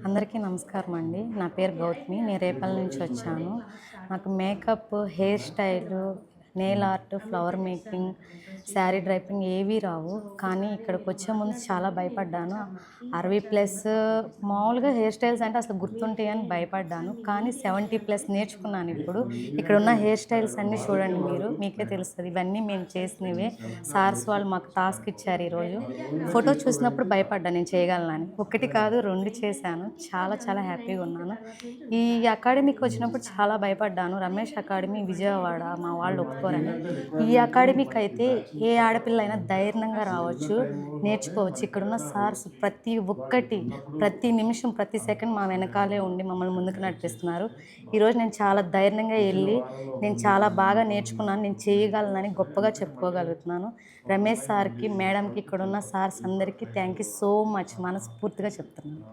అందరికీ నమస్కారం అండి. నా పేరు గౌతమి. నేను రేపల్లి నుంచి వచ్చాను. నాకు makeup, hair style, nail art, flower making, sari డ్రైపింగ్ ఏవీ రావు. కానీ ఇక్కడికొచ్చే ముందు చాలా భయపడ్డాను. 60+ మామూలుగా హెయిర్ స్టైల్స్ అంటే అసలు గుర్తుంటాయని భయపడ్డాను. కానీ 70+ నేర్చుకున్నాను ఇప్పుడు. ఇక్కడున్న హెయిర్ స్టైల్స్ అన్నీ చూడండి మీరు. మీకే తెలుస్తది. ఇవన్నీ మేము చేసినవే. సార్స్ వాళ్ళు మాకు టాస్క్ ఇచ్చారు ఈరోజు. ఫోటో చూసినప్పుడు భయపడ్డా నేను చేయగలనని. 1 కాదు 2 చేశాను. చాలా చాలా హ్యాపీగా ఉన్నాను. ఈ అకాడమీకి వచ్చినప్పుడు చాలా భయపడ్డాను. రమేష్ అకాడమీ విజయవాడ మా వాళ్ళు ఒప్పుకోరని. ఈ అకాడమీకి అయితే ఏ ఆడపిల్ల అయినా ధైర్యంగా రావచ్చు, నేర్చుకోవచ్చు. ఇక్కడున్న సార్స్ ప్రతి ఒక్కటి, ప్రతి నిమిషం, ప్రతి సెకండ్ మా వెనకాలే ఉండి మమ్మల్ని ముందుకు నడిపిస్తున్నారు. ఈరోజు నేను చాలా ధైర్యంగా ఎళ్ళి నేను చాలా బాగా నేర్చుకున్నాను. నేను చేయగలనని గొప్పగా చెప్పుకోగలుగుతున్నాను. రమేష్ సార్‌కి, మేడంకి, ఇక్కడున్న సార్స్ అందరికీ థ్యాంక్ యూ సో మచ్ మనస్ఫూర్తిగా చెప్తున్నాను.